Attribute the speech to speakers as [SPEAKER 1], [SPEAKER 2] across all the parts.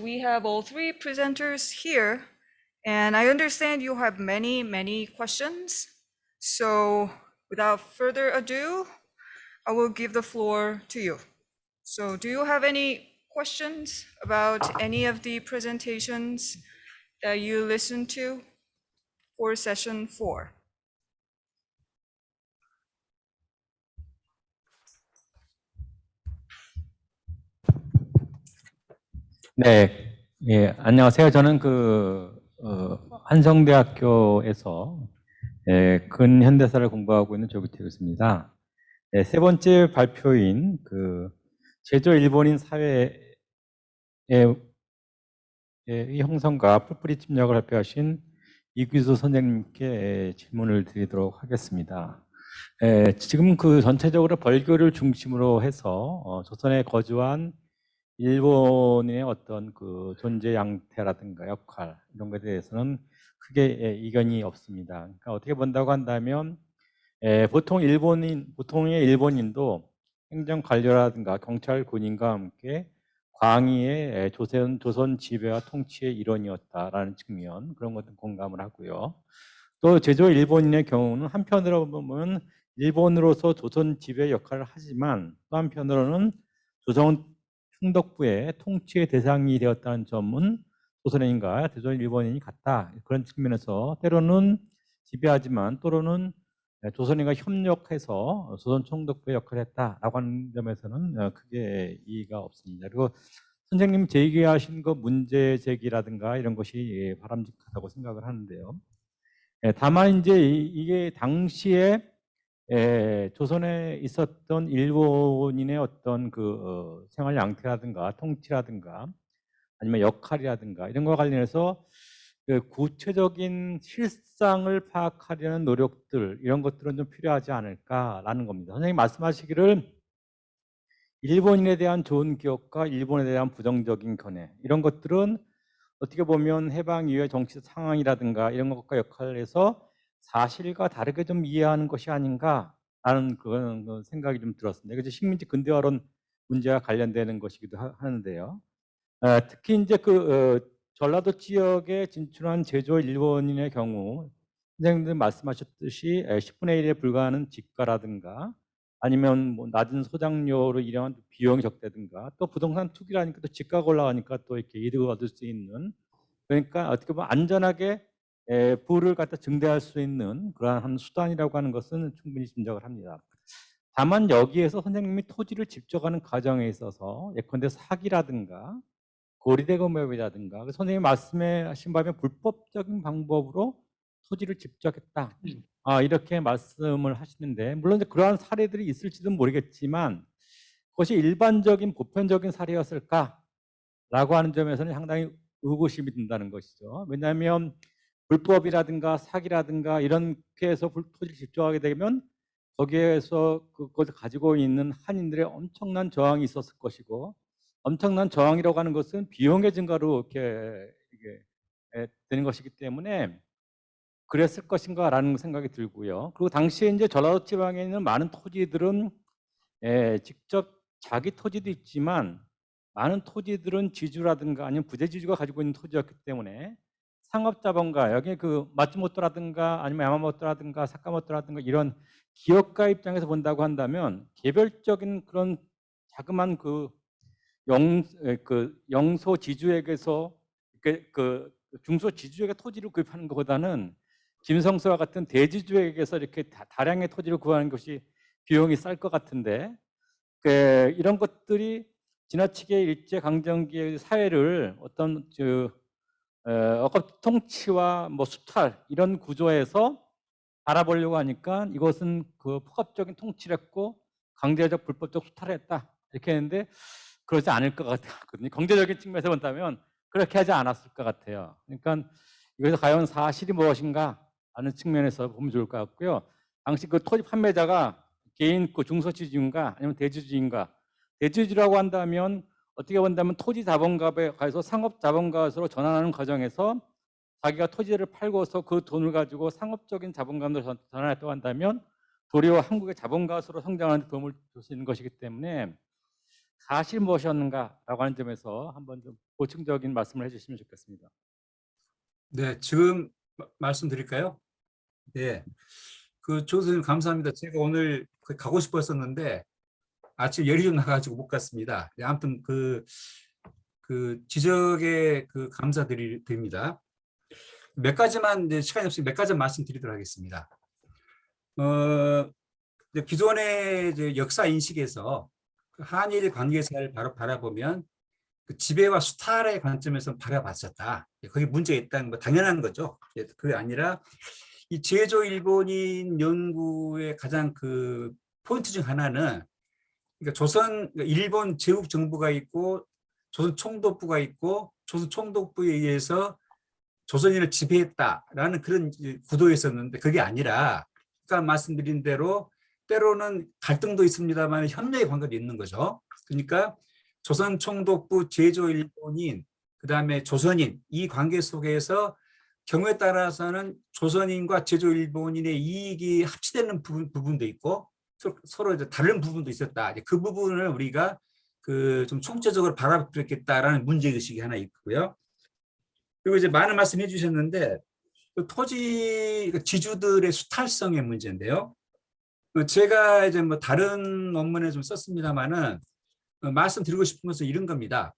[SPEAKER 1] We have all three presenters here, and I understand you have many questions. So without further ado, I will give the floor to you. So do you have any questions about any of the presentations that you listened to for session 4?
[SPEAKER 2] 네, 예, 안녕하세요. 저는 한성대학교에서 근현대사를 공부하고 있는 조기태우입니다. 세 번째 발표인 제조 일본인 사회의 형성과 풀뿌리 침략을 발표하신 이규수 선생님께 질문을 드리도록 하겠습니다. 지금 전체적으로 벌교를 중심으로 해서 조선에 거주한 일본의 어떤 존재 양태라든가 역할 이런 것에 대해서는 크게 이견이 없습니다. 그러니까 어떻게 본다고 한다면 보통의 일본인도 행정 관료라든가 경찰 군인과 함께 광의의 조선 지배와 통치의 일원이었다라는 측면 그런 것도 공감을 하고요. 또 제조 일본인의 경우는 한편으로 보면 일본으로서 조선 지배 역할을 하지만 또 한편으로는 조선 총독부의 통치의 대상이 되었다는 점은 조선인과 조선 일본인이 같다. 그런 측면에서 때로는 지배하지만 또는 조선인과 협력해서 조선 총독부의 역할을 했다라고 하는 점에서는 크게 이의가 없습니다. 그리고 선생님 제기하신 문제 제기라든가 이런 것이 바람직하다고 생각을 하는데요. 다만 이제 이게 당시에 조선에 있었던 일본인의 어떤 생활 양태라든가 통치라든가 아니면 역할이라든가 이런 것과 관련해서 구체적인 실상을 파악하려는 노력들 이런 것들은 좀 필요하지 않을까라는 겁니다. 선생님 말씀하시기를 일본인에 대한 좋은 기억과 일본에 대한 부정적인 견해 이런 것들은 어떻게 보면 해방 이후의 정치 상황이라든가 이런 것과 역할을 해서 사실과 다르게 좀 이해하는 것이 아닌가라는 그런 생각이 좀 들었습니다. 그래서 식민지 근대화론 문제와 관련되는 것이기도 하는데요. 특히 이제 전라도 지역에 진출한 제조 일본인의 경우 선생님들 말씀하셨듯이 10분의 1에 불과하는 집가라든가 아니면 뭐 낮은 소장료로 일하는 비용이 적다든가 또 부동산 투기라니까 또 집가가 올라가니까 또 이렇게 이득을 얻을 수 있는 그러니까 어떻게 보면 안전하게 부를 갖다 증대할 수 있는 그러한 수단이라고 하는 것은 충분히 짐작을 합니다. 다만 여기에서 선생님이 토지를 집적하는 과정에 있어서 예컨대 사기라든가 고리대금업이라든가 선생님이 말씀하신 바에 불법적인 방법으로 토지를 집적했다. 이렇게 말씀을 하시는데 물론 이제 그러한 사례들이 있을지도 모르겠지만 그것이 일반적인 보편적인 사례였을까라고 하는 점에서는 상당히 의구심이 든다는 것이죠. 왜냐하면 불법이라든가 사기라든가 이렇게 해서 토지를 집적하게 되면 거기에서 그것을 가지고 있는 한인들의 엄청난 저항이 있었을 것이고 엄청난 저항이라고 하는 것은 비용의 증가로 이렇게 되는 것이기 때문에 그랬을 것인가라는 생각이 들고요. 그리고 당시에 이제 전라도 지방에 있는 많은 토지들은 직접 자기 토지도 있지만 많은 토지들은 지주라든가 아니면 부재지주가 가지고 있는 토지였기 때문에 상업자본가 여기 마츠모토라든가 아니면 야마모토라든가 사카모토라든가 이런 기업가 입장에서 본다고 한다면 개별적인 그런 자그만 영소 지주에게서 중소 지주에게 토지를 구입하는 것보다는 김성수와 같은 대지주에게서 이렇게 다량의 토지를 구하는 것이 비용이 쌀 것 같은데 이런 것들이 지나치게 일제 강점기의 사회를 어떤 억압 통치와 수탈 이런 구조에서 알아보려고 하니까 이것은 폭압적인 통치를 했고 강제적 불법적 수탈을 했다 이렇게 했는데 그러지 않을 것 같거든요. 경제적인 측면에서 본다면 그렇게 하지 않았을 것 같아요. 그러니까 이것이 과연 사실이 무엇인가 하는 측면에서 보면 좋을 것 같고요. 당시 토지 판매자가 개인 중소지주인가 아니면 대주주인가 대주주라고 한다면 어떻게 본다면 토지 자본값에 가서 상업 자본값으로 전환하는 과정에서 자기가 토지를 팔고서 그 돈을 가지고 상업적인 자본값으로 전환했다고 한다면 도리어 한국의 자본가수로 성장하는 데 도움을 줄 수 있는 것이기 때문에 사실 무엇이었는가라고 하는 점에서 한번 좀 보충적인 말씀을 해주시면 좋겠습니다.
[SPEAKER 3] 네, 지금 말씀드릴까요? 네, 조 선생님 감사합니다. 제가 오늘 가고 싶었었는데 아침 열이 좀 나가지고 못 갔습니다. 네, 아무튼 지적에 감사드립니다. 몇 가지만 이제 시간이 없으니 몇 가지 말씀드리도록 하겠습니다. 기존의 이제 역사 인식에서 한일 관계사를 바로 바라보면 지배와 수탈의 관점에서 바라봤었다. 거기 문제가 있다는 거 당연한 거죠. 그게 아니라 이 제조 일본인 연구의 가장 포인트 중 하나는 그러니까 일본 제국 정부가 있고 조선 총독부가 있고 조선 총독부에 의해서 조선인을 지배했다라는 그런 구도였었는데 그게 아니라 아까 말씀드린 대로 때로는 갈등도 있습니다만 협력의 관계도 있는 거죠. 그러니까 조선 총독부, 제조 일본인, 그다음에 조선인 이 관계 속에서 경우에 따라서는 조선인과 제조 일본인의 이익이 합치되는 부분도 있고 서로 이제 다른 부분도 있었다. 그 부분을 우리가 좀 총체적으로 바라보겠다라는 문제의식이 하나 있고요. 그리고 이제 많은 말씀해 주셨는데 토지 지주들의 수탈성의 문제인데요. 제가 이제 뭐 다른 논문에 좀 썼습니다만은 말씀드리고 싶은 것은 이런 겁니다.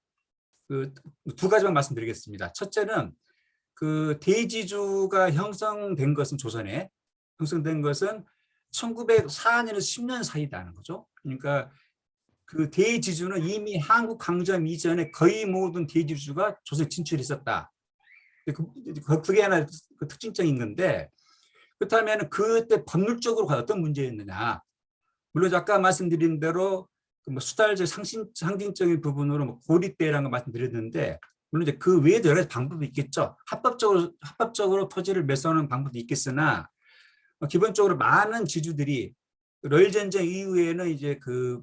[SPEAKER 3] 두 가지만 말씀드리겠습니다. 첫째는 대지주가 형성된 것은 조선에 형성된 것은 1904년에서 10년 사이다는 거죠. 그러니까 대지주는 이미 한국 강점 이전에 거의 모든 대지주가 조선에 진출했었다. 그게 하나 특징적인 건데 그렇다면 그때 법률적으로 어떤 문제였느냐. 물론 아까 말씀드린 대로 수탈적 상징적인 부분으로 고립대라는 걸 말씀드렸는데 물론 이제 그 외에도 여러 가지 방법이 있겠죠. 합법적으로 토지를 매수하는 방법도 있겠으나 기본적으로 많은 지주들이 러일 전쟁 이후에는 이제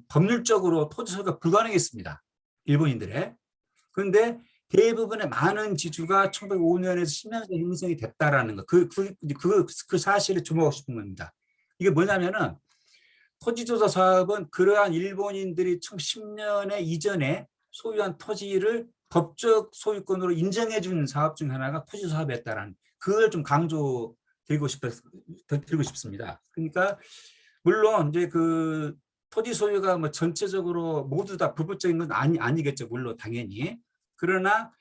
[SPEAKER 3] 법률적으로 토지 소유가 불가능했습니다. 일본인들의. 그런데 대부분의 많은 지주가 1905년에서 10년 전에 형성이 됐다라는 거. 그 사실에 주목하고 싶은 겁니다. 이게 뭐냐면은 토지조사 사업은 그러한 일본인들이 10년에 이전에 소유한 토지를 법적 소유권으로 인정해 준 사업 중 하나가 토지 사업이었다라는 그걸 좀 강조 드리고 싶습니다. 그러니까 물론 이제 토지 소유가 뭐 전체적으로 모두 다 불법적인 건 아니겠죠. 물론 당연히. 그러나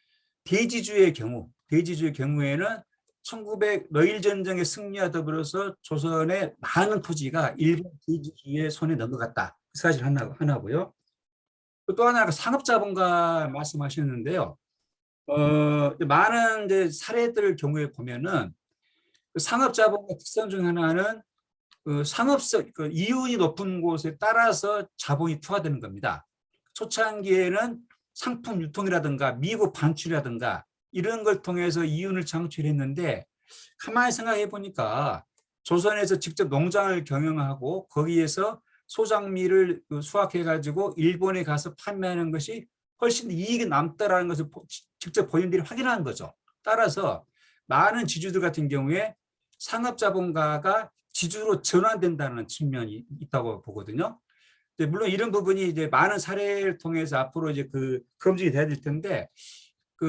[SPEAKER 3] 대지주의 경우에는 1900 러일 전쟁의 승리와 더불어서 조선의 많은 토지가 일본 대지주의 손에 넘어갔다. 그 사실 하나고요. 또 하나가 상업자본가 말씀하셨는데요. 많은 이제 사례들 경우에 보면은 상업자본가 특성 중 하나는 상업성 이윤이 높은 곳에 따라서 자본이 투하되는 겁니다. 초창기에는 상품 유통이라든가 미국 반출이라든가 이런 걸 통해서 이윤을 창출했는데 가만히 생각해 보니까 조선에서 직접 농장을 경영하고 거기에서 소장미를 수확해 가지고 일본에 가서 판매하는 것이 훨씬 이익이 남다라는 것을 직접 본인들이 확인한 거죠. 따라서 많은 지주들 같은 경우에 상업자본가가 지주로 전환된다는 측면이 있다고 보거든요. 물론 이런 부분이 이제 많은 사례를 통해서 앞으로 이제 검증이 돼야 될 텐데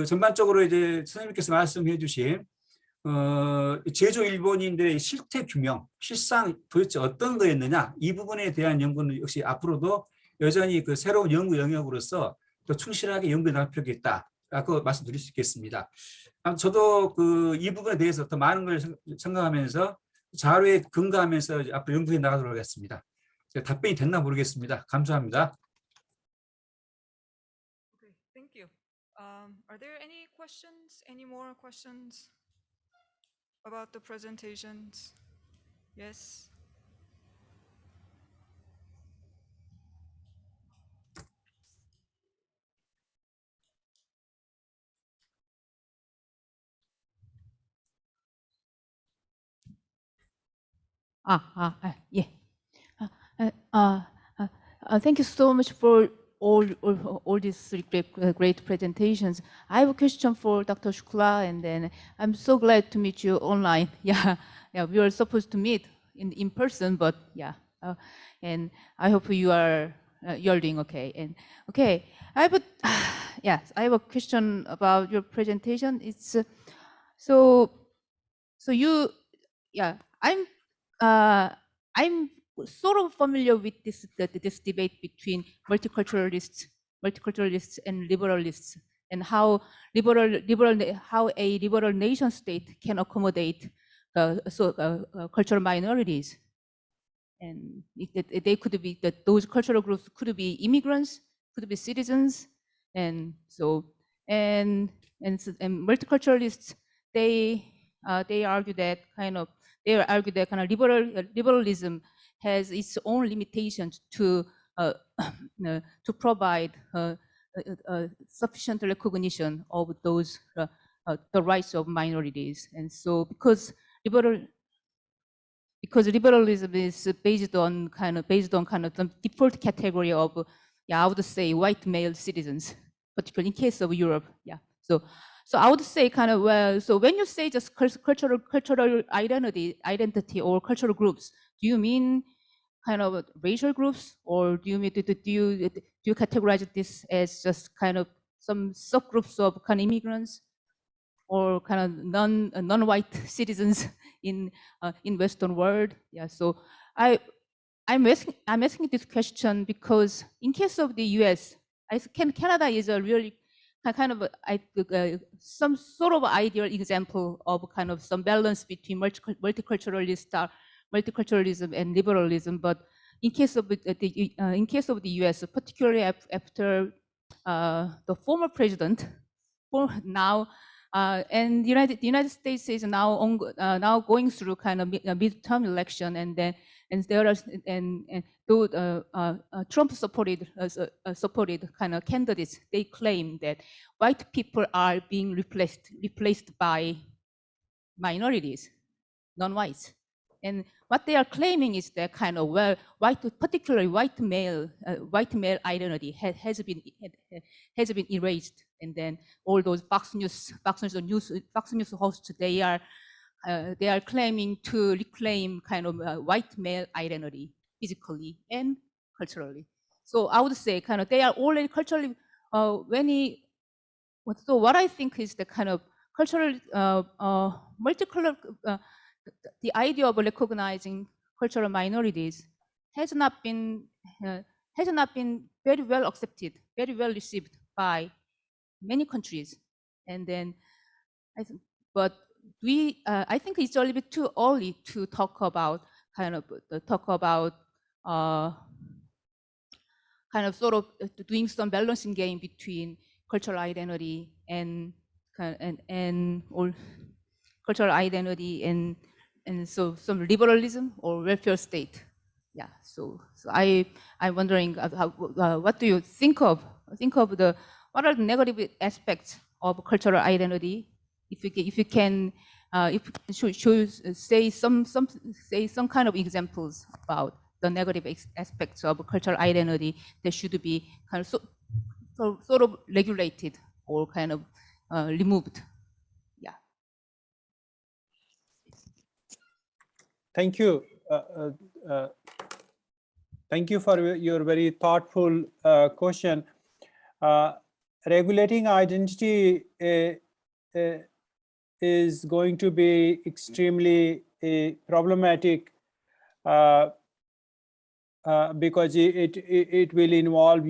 [SPEAKER 3] 전반적으로 이제 선생님께서 말씀해 주신 제조 일본인들의 실태 규명, 실상 도대체 어떤 거였느냐 이 부분에 대한 연구는 역시 앞으로도 여전히 새로운 연구 영역으로서 더 충실하게 연구해 나갈 필요가 있다라고 말씀드릴 수 있겠습니다. 저도 이 부분에 대해서 더 많은 걸 생각하면서 자료에 근거하면서 앞으로 연구해 나가도록 하겠습니다. 답변이 됐나 모르겠습니다. 감사합니다.
[SPEAKER 1] Okay, thank you. Are there any questions? Any more questions about the presentations? Yes.
[SPEAKER 4] Yeah. Thank you so much for all these great presentations. I have a question for Dr. Shukla, and then I'm so glad to meet you online. Yeah, we were supposed to meet in person, but yeah. And I hope you are you're doing okay. And okay, I have a yes, I have a question about your presentation. It's so you yeah, I'm sort of familiar with this debate between multiculturalists and liberalists, and how a liberal nation state can accommodate cultural minorities. And they could be those cultural groups could be immigrants, could be citizens, and multiculturalists, they argue that liberalism has its own limitations to provide sufficient recognition of those the rights of minorities. And so because liberalism is based on the default category of, I would say, white male citizens, particularly in case of Europe. So I would say so when you say just cultural identity or cultural groups, do you mean racial groups, or do you categorize this as just some subgroups of immigrants or non-white citizens in Western world? So I'm asking this question because in case of the U.S., Canada is a really some sort of ideal example of some balance between multiculturalism and liberalism. But in case of the U.S., particularly after the former president, now. And the United States is now going through a midterm election, and then Trump supported candidates. They claim that white people are being replaced by minorities, non-whites. And what they are claiming is that particularly white male identity has been erased, and then all those Fox News hosts, they are claiming to reclaim white male identity physically and culturally. So I would say they are already culturally so what I think is the cultural multicultural the idea of recognizing cultural minorities has not been very well accepted, very well received by many countries. And then I think it's a little bit too early to talk about sort of doing some balancing game between cultural identity and cultural identity and so some liberalism or welfare state. So I'm wondering what do you think of what are the negative aspects of cultural identity? If you can say some kind of examples about the negative aspects of cultural identity that should be sort of regulated or removed.
[SPEAKER 5] Thank you. Thank you for your very thoughtful question. Regulating identity is going to be extremely problematic because it will involve,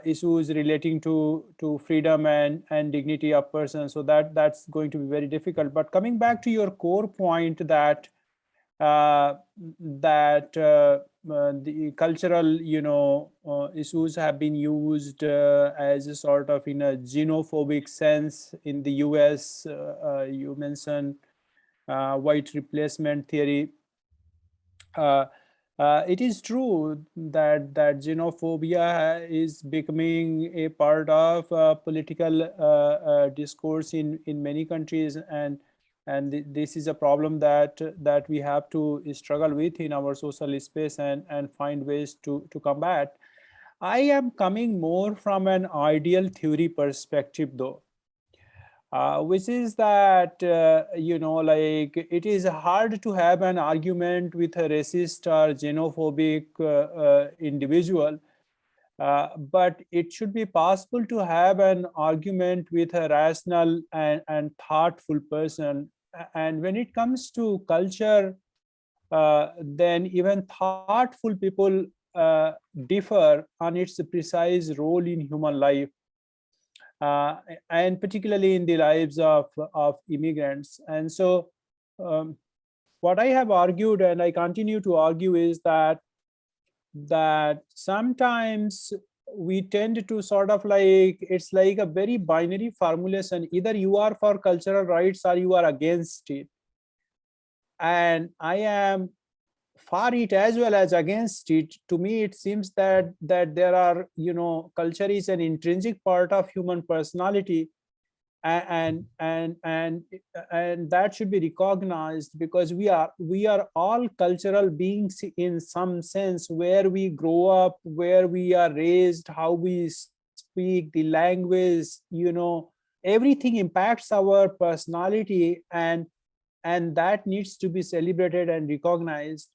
[SPEAKER 5] issues relating to freedom and dignity of persons. So that's going to be very difficult. But coming back to your core point that the cultural, issues have been used as a sort of in a xenophobic sense in the US. You mentioned white replacement theory. It is true that xenophobia is becoming a part of political discourse in many countries, and this is a problem that we have to struggle with in our social space and find ways to combat. I am coming more from an ideal theory perspective though, which is that, it is hard to have an argument with a racist or xenophobic individual but it should be possible to have an argument with a rational and thoughtful person. And when it comes to culture, then even thoughtful people differ on its precise role in human life, and particularly in the lives of immigrants. And so what I have argued, and I continue to argue, is that sometimes we tend to sort of like, it's like a very binary formulation. Either you are for cultural rights or you are against it. And I am for it as well as against it. To me, it seems that there are, culture is an intrinsic part of human personality, and that should be recognized, because we are all cultural beings in some sense, where we grow up, where we are raised, how we speak, the language, everything impacts our personality, and that needs to be celebrated and recognized.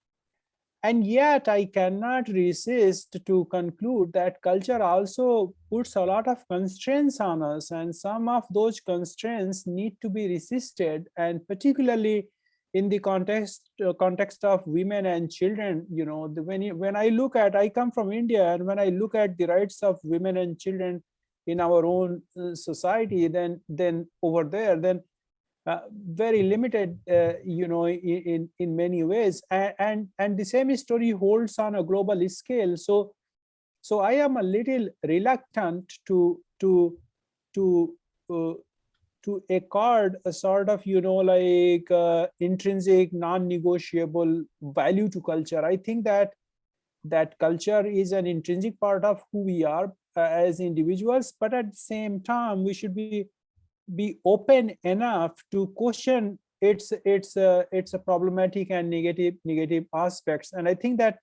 [SPEAKER 5] And yet I cannot resist to conclude that culture also puts a lot of constraints on us, and some of those constraints need to be resisted, and particularly in the context of women and children. When I come from India, and when I look at the rights of women and children in our own society, then over there, then very limited, in many ways, and the same story holds on a global scale. So I am a little reluctant to accord a sort of intrinsic, non-negotiable value to culture. I think that culture is an intrinsic part of who we are as individuals, but at the same time we should be open enough to question its problematic and negative aspects. And I think that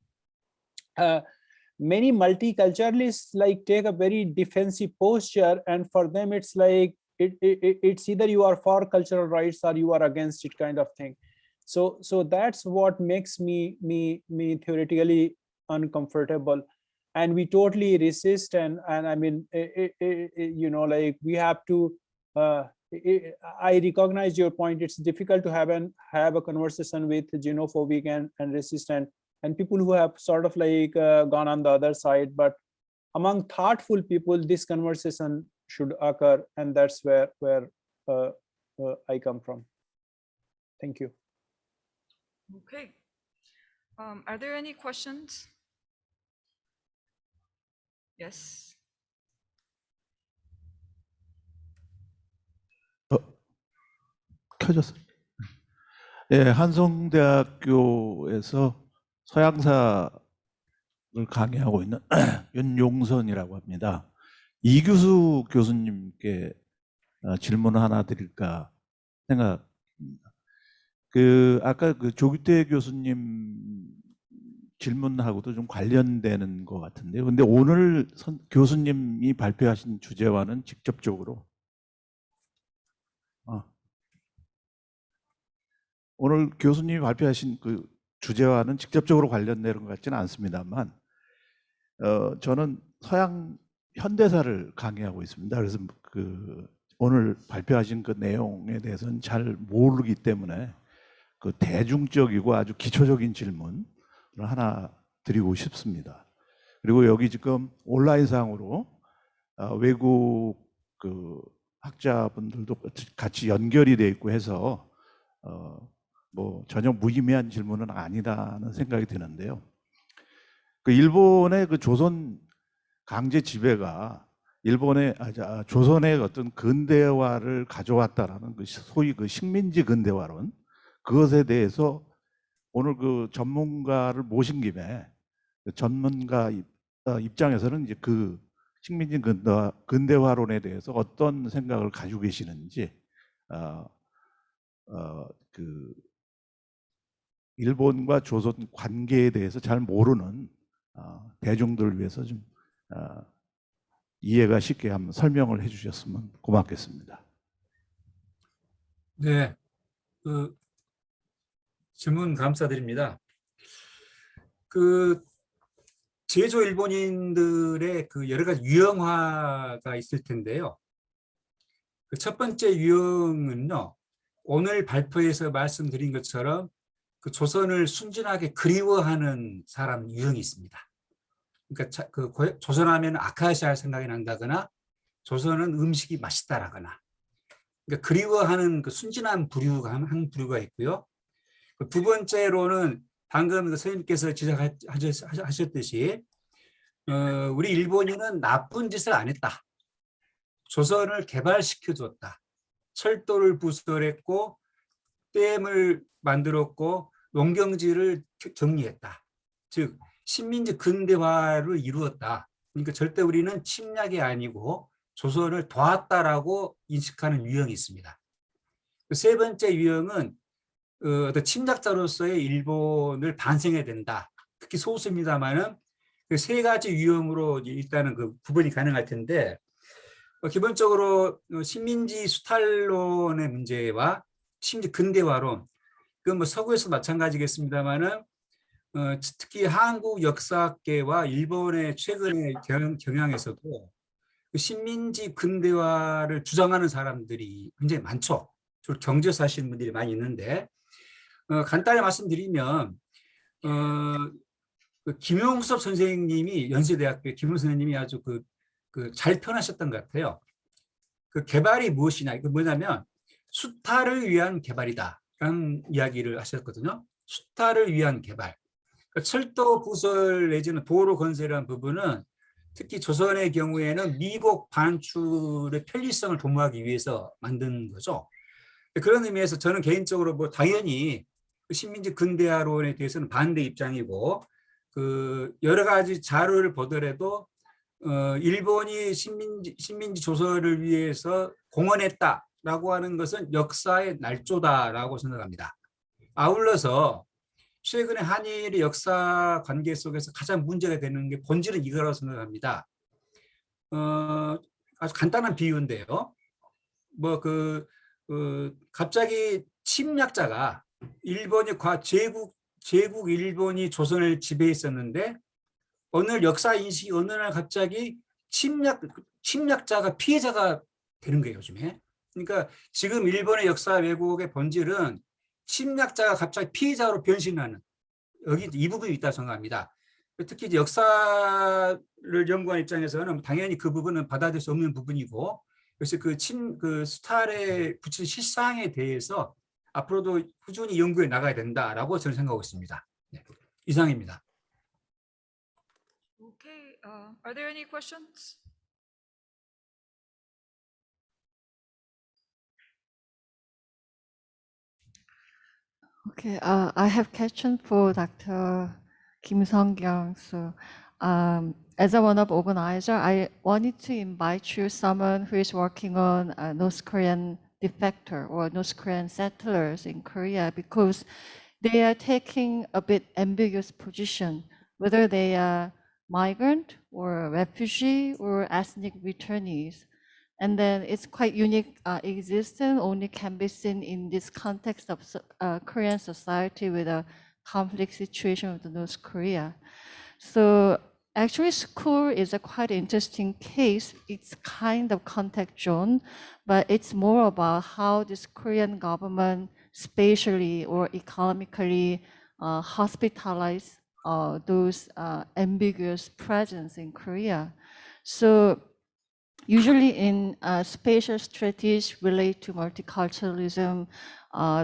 [SPEAKER 5] many multiculturalists take a very defensive posture, and for them it's like it's either you are for cultural rights or you are against it, kind of thing. So that's what makes me theoretically uncomfortable, and we totally resist. And I mean, we have to. I recognize your point. It's difficult to have a conversation with xenophobic and resistant and people who have sort of gone on the other side. But among thoughtful people, this conversation should occur, and that's where I come from. Thank you.
[SPEAKER 1] Okay. Are there any questions? Yes.
[SPEAKER 6] 켜졌어요. 예, 한성대학교에서 서양사를 강의하고 있는 윤용선이라고 합니다. 이규수 교수님께 질문을 하나 드릴까 생각합니다. 아까 조규태 교수님 질문하고도 좀 관련되는 것 같은데요. 근데 오늘 교수님이 발표하신 주제와는 직접적으로 오늘 교수님이 발표하신 그 주제와는 직접적으로 관련되는 것 같지는 않습니다만, 저는 서양 현대사를 강의하고 있습니다. 그래서 오늘 발표하신 그 내용에 대해서는 잘 모르기 때문에 그 대중적이고 아주 기초적인 질문을 하나 드리고 싶습니다. 그리고 여기 지금 온라인상으로 외국 그 학자분들도 같이 연결이 돼 있고 해서 뭐 전혀 무의미한 질문은 아니라는 생각이 드는데요. 그 일본의 그 조선 강제 지배가 조선의 어떤 근대화를 가져왔다라는 그 소위 그 식민지 근대화론, 그것에 대해서 오늘 그 전문가를 모신 김에 전문가 입장에서는 이제 그 식민지 근대화론에 대해서 어떤 생각을 가지고 계시는지 그 일본과 조선 관계에 대해서 잘 모르는 대중들을 위해서 좀 이해가 쉽게 한번 설명을 해주셨으면 고맙겠습니다.
[SPEAKER 3] 네, 질문 감사드립니다. 제조 일본인들의 그 여러 가지 유형화가 있을 텐데요. 그 첫 번째 유형은요, 오늘 발표에서 말씀드린 것처럼 그 조선을 순진하게 그리워하는 사람 유형이 있습니다. 그러니까 조선하면 아카시아 생각이 난다거나 조선은 음식이 맛있다라거나, 그러니까 그리워하는 그 순진한 부류가 한 부류가 있고요. 두 번째로는 방금 그 선생님께서 지적하셨듯이 우리 일본인은 나쁜 짓을 안 했다. 조선을 개발시켜줬다. 철도를 부설했고 댐을 만들었고 농경지를 정리했다. 즉 식민지 근대화를 이루었다. 그러니까 절대 우리는 침략이 아니고 조선을 도왔다라고 인식하는 유형이 있습니다. 세 번째 유형은 어떤 침략자로서의 일본을 반성해야 된다. 특히 소수입니다만은 그 세 가지 유형으로 일단은 그 구분이 가능할 텐데, 기본적으로 식민지 수탈론의 문제와 식민지 근대화론, 그건 뭐 서구에서 마찬가지겠습니다만은 특히 한국 역사학계와 일본의 최근의 경향에서도 그 식민지 근대화를 주장하는 사람들이 굉장히 많죠. 주로 경제에서 하시는 분들이 많이 있는데, 간단히 말씀드리면 그 김용섭 선생님이 연세대학교 김용섭 선생님이 아주 잘 표현하셨던 것 같아요. 그 개발이 무엇이냐, 그 뭐냐면 수탈을 위한 개발이다라는 이야기를 하셨거든요. 수탈을 위한 개발. 그러니까 철도 부설 내지는 도로 건설이라는 부분은 특히 조선의 경우에는 미국 반출의 편리성을 도모하기 위해서 만든 거죠. 그런 의미에서 저는 개인적으로 뭐 당연히 식민지 근대화론에 대해서는 반대 입장이고, 그 여러 가지 자료를 보더라도 일본이 식민지 조선을 위해서 공헌했다라고 하는 것은 역사의 날조다라고 생각합니다. 아울러서 최근에 한일의 역사 관계 속에서 가장 문제가 되는 게 본질은 이거라고 생각합니다. 아주 간단한 비유인데요. 갑자기 침략자가 일본이 제국 일본이 조선을 지배했었는데 어느 역사 인식이 어느 날 갑자기 침략자가 피해자가 되는 거예요, 요즘에. 그러니까 지금 일본의 역사 왜곡의 본질은 침략자가 갑자기 피해자로 변신하는, 여기 이 부분이 있다고 생각합니다. 특히 역사를 연구하는 입장에서는 당연히 그 부분은 받아들일 수 없는 부분이고, 그래서 그 수탈의 구체적 실상에 대해서 앞으로도 꾸준히 연구해 나가야 된다라고 저는 생각하고 있습니다. 네, 이상입니다.
[SPEAKER 1] Okay, are there any questions?
[SPEAKER 7] Okay, I have question for Dr. Kim Sung-kyung. So, as a one of organizer, I wanted to invite you someone who is working on North Korean defector or North Korean settlers in Korea, because they are taking a bit ambiguous position, whether they are migrant or refugee or ethnic returnees. And then it's quite unique existence, only can be seen in this context of Korean society with a conflict situation with North Korea. So actually school is a quite interesting case. It's kind of contact zone, but it's more about how this Korean government spatially or economically hospitalize those ambiguous presence in Korea. So usually in spatial strategies relate to multiculturalism,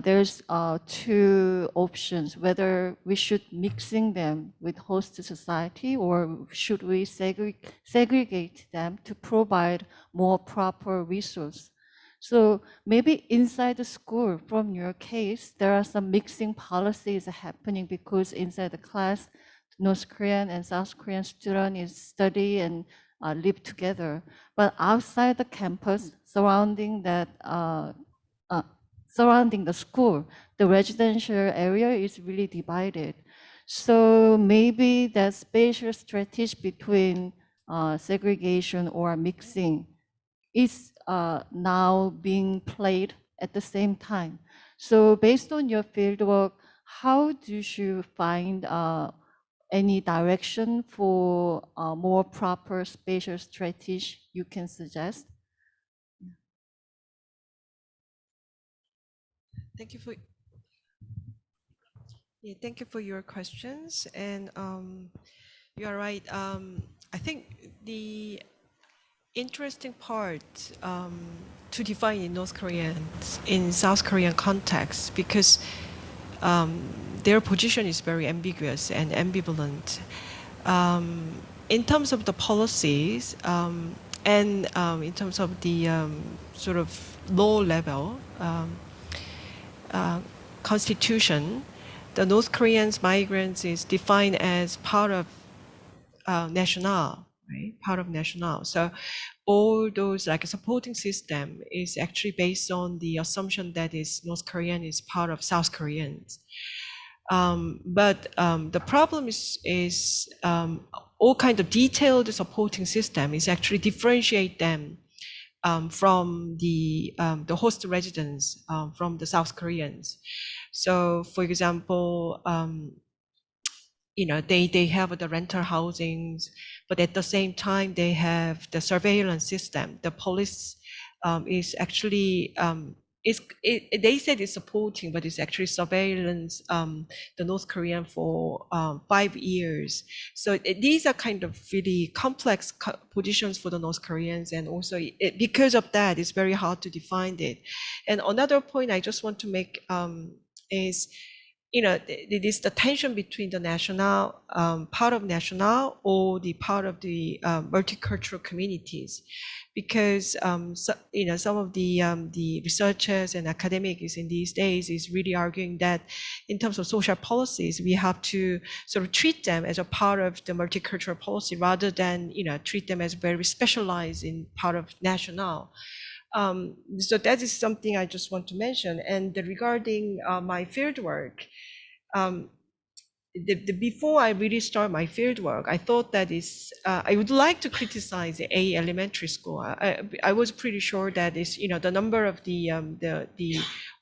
[SPEAKER 7] there's two options, whether we should mixing them with host society or should we segregate them to provide more proper resource. So maybe inside the school, from your case, there are some mixing policies happening because inside the class, North Korean and South Korean student is study and live together. But outside the campus, surrounding that, surrounding the school, the residential area is really divided. So maybe that spatial strategy between segregation or mixing is now being played at the same time. So based on your fieldwork, how do you find any direction for more proper spatial strategy you can suggest?
[SPEAKER 8] Thank you for thank you for your questions. And you are right. I think the interesting part to define in North Korean, in South Korean context, because their position is very ambiguous and ambivalent. In terms of the policies and in terms of the sort of law level constitution, the North Korean migrants is defined as part of national, right? Part of national. So all those like a supporting system is actually based on the assumption that is North Korean is part of South Koreans. But the problem is all kind of detailed supporting system is actually differentiate them from the host residents from the South Koreans. So, for example, you know, they have the rental housings, but at the same time they have the surveillance system. The police is actually they said it's supporting, but it's actually surveillance the North Korean for 5 years. So these are kind of really complex positions for the North Koreans, and also because of that, it's very hard to define it. And another point I just want to make is, you know, it is the tension between the national part of national or the part of the multicultural communities, because so, you know, some of the researchers and academics in these days is really arguing that in terms of social policies, we have to sort of treat them as a part of the multicultural policy rather than, you know, treat them as very specialized in part of national. So that is something I just want to mention. And regarding my fieldwork, before I really start my fieldwork, I thought that is I would like to criticize the A elementary school. I was pretty sure that is, you know, the number of the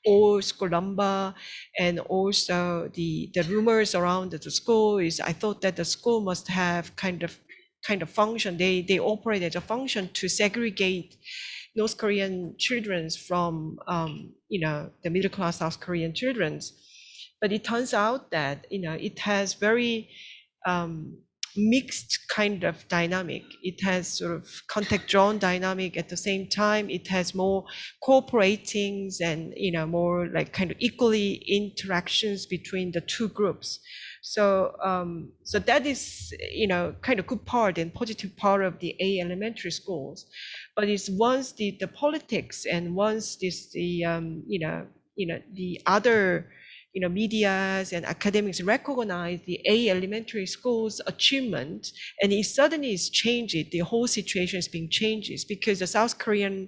[SPEAKER 8] old school number and also the rumors around the school is, I thought that the school must have kind of function. They operate as a function to segregate North Korean children from, you know, the middle class South Korean children. But it turns out that, you know, it has very mixed kind of dynamic. It has sort of contact drawn dynamic at the same time. It has more cooperating and, you know, more like kind of equally interactions between the two groups. So so that is, you know, kind of good part and positive part of the A elementary schools. But it's once the politics and once this the you know the other, you know, medias and academics recognize the A elementary schools achievement, and it suddenly is changed. The whole situation is being changed because the South Korean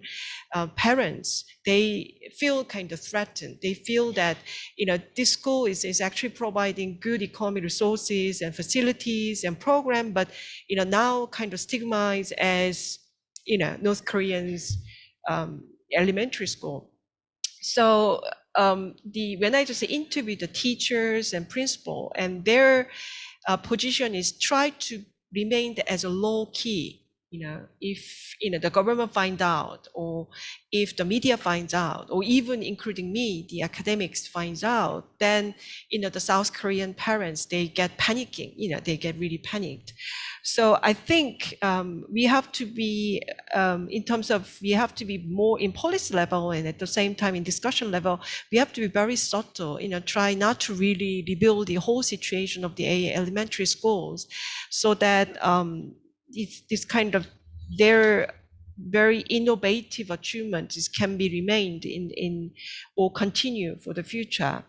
[SPEAKER 8] parents, they feel kind of threatened. They feel that, you know, this school is actually providing good economic resources and facilities and program, but, you know, now kind of stigmatized as, you know, North Koreans elementary school. So when I just interviewed the teachers and principal, and their position is try to remain as a low key. You know, if, you know, the government finds out, or if the media finds out, or even including me, the academics finds out, then, you know, the South Korean parents, they get panicking. You know, they get really panicked. So I think we have to be, in terms of, we have to be more in policy level, and at the same time in discussion level, we have to be very subtle, you know, try not to really rebuild the whole situation of the elementary schools, so that this kind of their very innovative achievements can be remained in or continue for the future.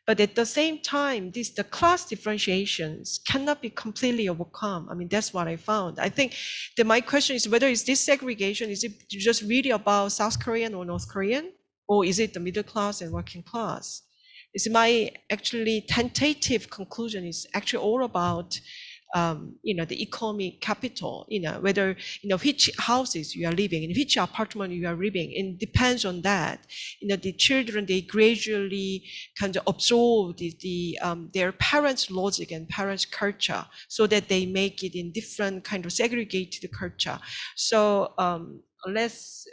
[SPEAKER 8] But at the same time, the class differentiations cannot be completely overcome. I mean, that's what I found. I think that my question is whether is this segregation, is it just really about South Korean or North Korean, or is it the middle class and working class? It's my actually tentative conclusion is actually all about the economic capital, whether, which houses you are living in, which apartment you are living in, depends on that. The children, they gradually kind of absorb their parents' logic and parents' culture so that they make it in different kind of segregated culture. So unless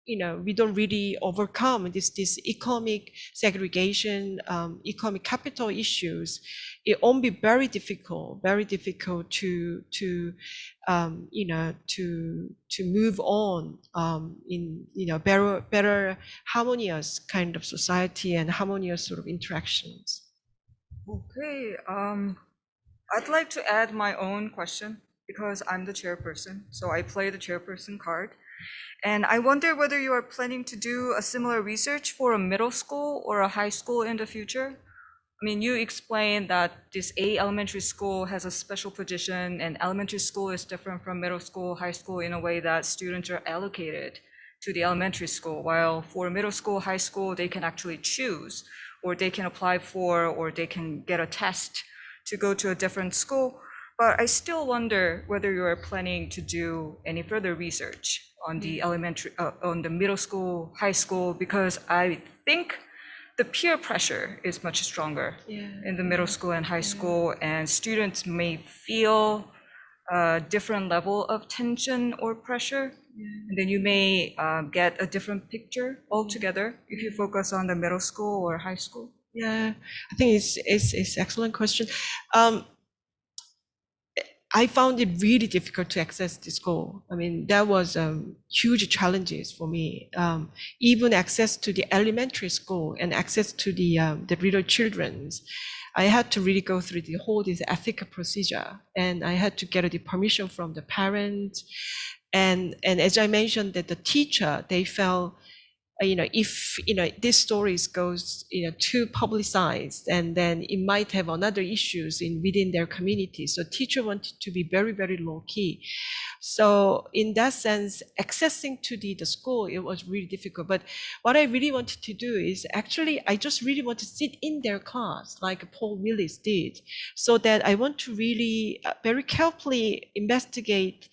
[SPEAKER 8] we don't really overcome this economic segregation, economic capital issues, it won't be very difficult to move on in better harmonious kind of society and harmonious sort of interactions.
[SPEAKER 1] Okay, I'd like to add my own question because I'm the chairperson, so I play the chairperson card. And I wonder whether you are planning to do a similar research for a middle school or a high school in the future. I mean, you explained that this A elementary school has a special position and elementary school is different from middle school, high school in a way that students are allocated to the elementary school, while for middle school, high school, they can actually choose, or they can apply for, or they can get a test to go to a different school. But I still wonder whether you are planning to do any further research on the on the middle school, high school, because I think the peer pressure is much stronger in the middle school and high school, and students may feel a different level of tension or pressure, and then you may get a different picture altogether if you focus on the middle school or high school.
[SPEAKER 8] Yeah, I think it's an excellent question. I found it really difficult to access the school. I mean, that was huge challenges for me. Even access to the elementary school and access to the little children's, I had to really go through the whole this ethical procedure, and I had to get the permission from the parents. And as I mentioned, that the teacher, they felt, if this stories goes too publicized, and then it might have another issues within their community. So teacher wanted to be very, very low key. So in that sense, accessing to the school, it was really difficult. But what I really wanted to do is actually, I just really want to sit in their class like Paul Willis did, so that I want to really very carefully investigate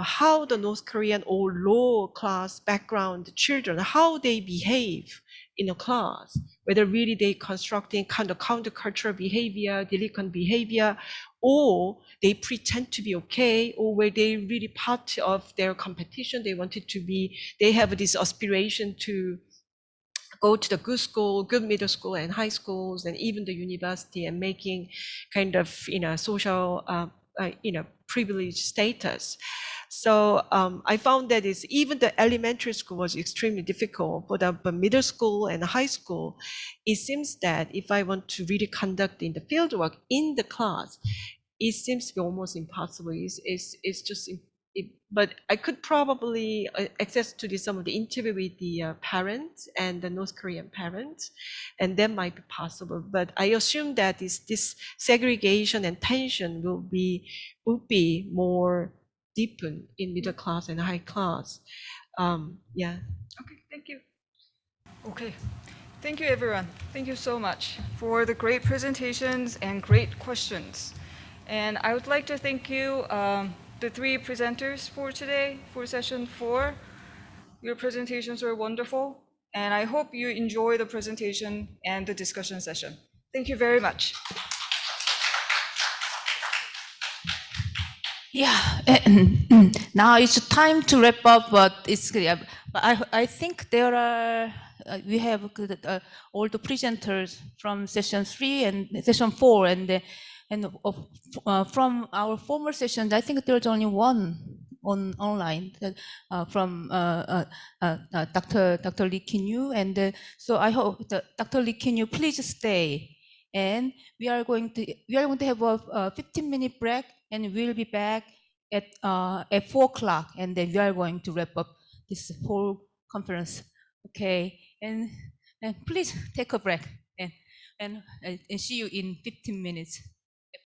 [SPEAKER 8] how the North Korean or low class background children, how they behave in a class, whether really they constructing kind of countercultural behavior, delinquent behavior, or they pretend to be okay, or where they really part of their competition, they have this aspiration to go to the good school, good middle school and high schools, and even the university, and making kind of social privileged status. So I found that even the elementary school was extremely difficult, but the middle school and high school, it seems that if I want to really conduct in the fieldwork in the class, it seems to be almost impossible. It's just, but I could probably access to some of the interview with the parents and the North Korean parents, and that might be possible. But I assume that this segregation and tension will be more deepened in middle class and high class. Yeah.
[SPEAKER 1] Okay, thank you. Okay, thank you everyone. Thank you so much for the great presentations and great questions. And I would like to thank you, the three presenters for today, for session 4. Your presentations were wonderful, and I hope you enjoy the presentation and the discussion session. Thank you very much.
[SPEAKER 4] Yeah, now it's time to wrap up, but I think there are, we have all the presenters from session 3 and session 4, and from our former sessions, I think there's only one online from Dr. Lee Kin-yu, and so I hope Dr. Lee Kin-yu, please stay, and we are going to have a 15-minute break, and we'll be back at 4 o'clock, and then we are going to wrap up this whole conference. Okay, and please take a break, and see you in 15 minutes.